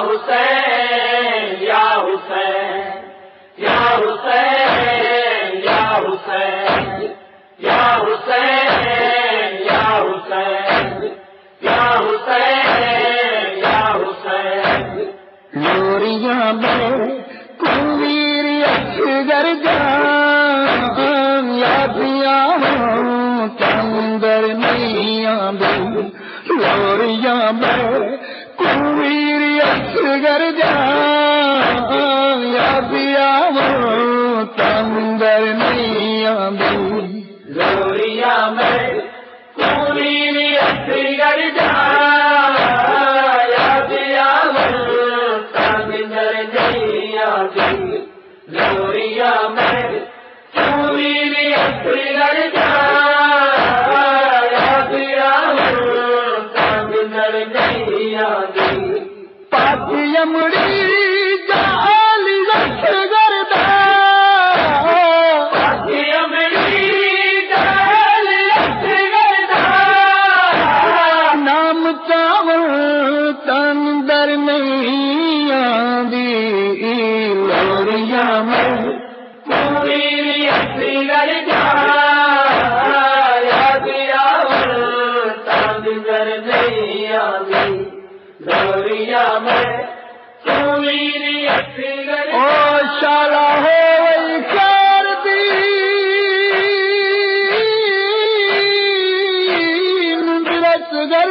حسین یا حسین یا حسین یا حسین یا حسین یا حسین یا حسین یا حسین لوریاں میں کویر اصغر جان یادیاں تندر نہیں آندی لوریاں میں کویر اصغر جان یادیاں تندر نہیں آندی لوریاں میں کویر اصغر جان لوریا میں چوری اصغر نظر نہیں آتی پاکی امڑی جالی اصغر دا پاکی امڑی جالی اصغر دا نام چاول تندر نہیں آندی لوریاں میں کوئی اصغر نظر نہیں آتی لوریا میں کوئی اصغر او شالا ہوئی کر دین اصغر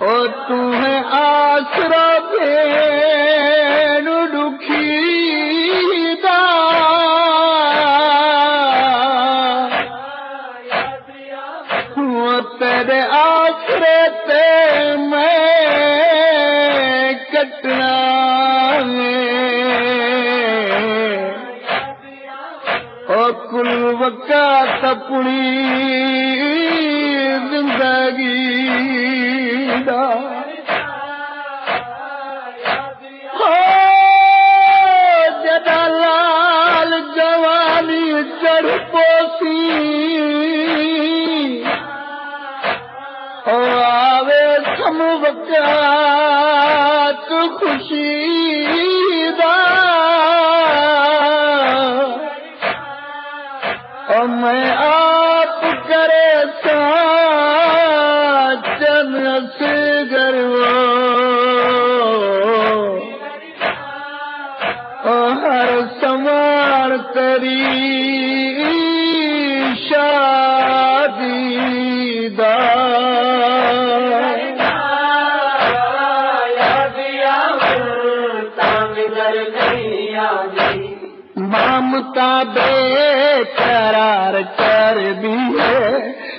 او تمہیں آسرا بھین دکھی دا تیرے آسرے تے میں کٹنا او کل وقت اپنی زندگی دا جدا لال جوانی چڑھ پوسی آوے سم وقت خوشی دا اور میں آپ کرے ساچن اصغر ہر سمار تری شادی دا مامتا بے قرار کر بھی ہے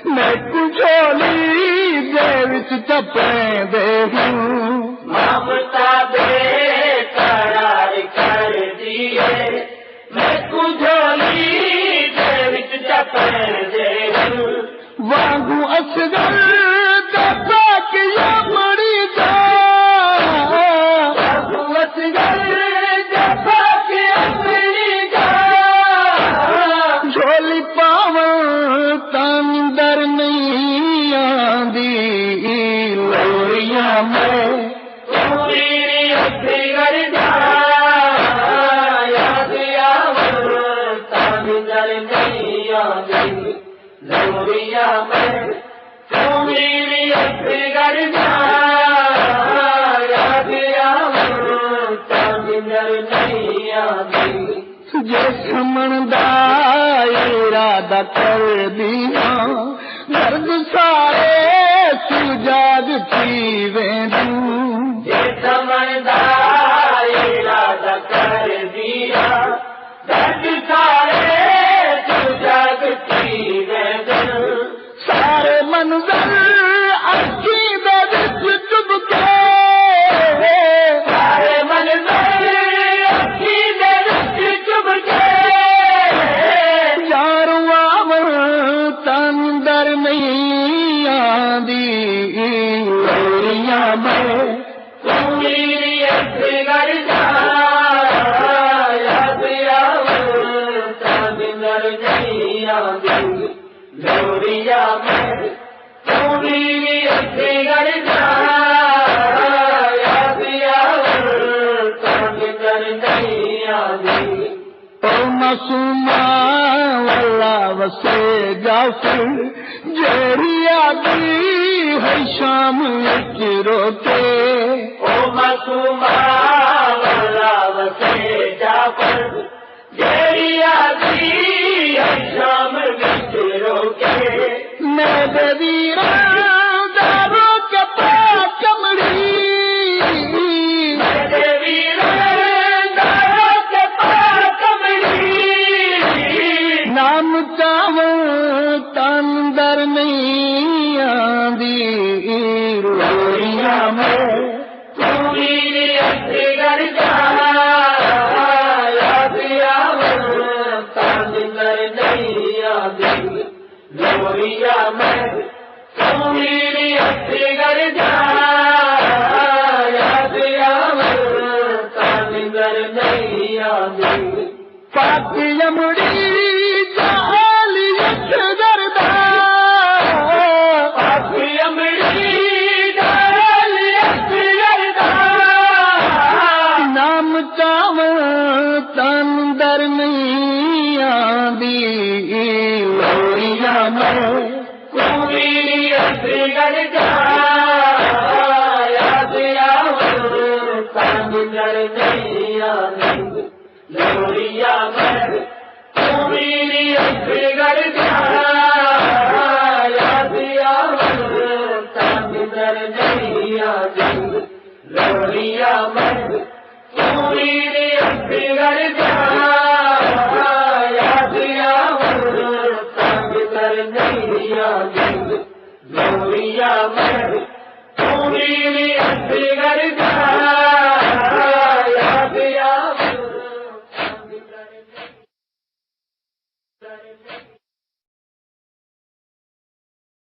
میں کچھولی دے وچ چپیں دے ہوں مامتا بے قرار کر دیے میں کچھولی دے وچ چپیں دے ہوں وانگو اصغر دفا کے مڑی جا وانگو اصغر دفا کے جھولی پاون تندر نہیں آندی لوریاں میں کوئی اصغر نظر نہیں آتی لوریا میں کوئی اصغر نظر نہیں آتی جے سمندہ ارادہ کر دیا درد سارے سجاد تھی ویندوں جے سمندہ ارادہ کر دیا درد سارے سجاد تھی ویندوں سارے منظر اچھی دل چب کے سارے منظر تندر نہیں آندی لوریاں میں کوئی اصغر نظر نہیں آتی لوریا میں کوئی معصوما والا وسے غافل جیڑی آدھی ہے شام وچ روتے او معصوما والا وسے جعفر جیڑی آدھی ہے شام وچ روکے میں دے ویراں دا روک پا چمڑی نام چاہوں تندر نہیں آندی رویاں میں میری اصغر یاد آور تندر نہیں آندی لوریا میں میری اصغر یاد آور تندر نہیں آندی پاکی امڑی جالیت دردا پاکی امڑی جالیت دردا نام چاہوں تندر نہیں آندی لوریاں میں میری اصغر یاد آور تندر نہیں آندی لوریا میں میری اصغر یاد آور تندر نہیں آندی لوریا میں میری اصغر یاد آور تندر نہیں آندی لوریا میں میری اصغر یاد آور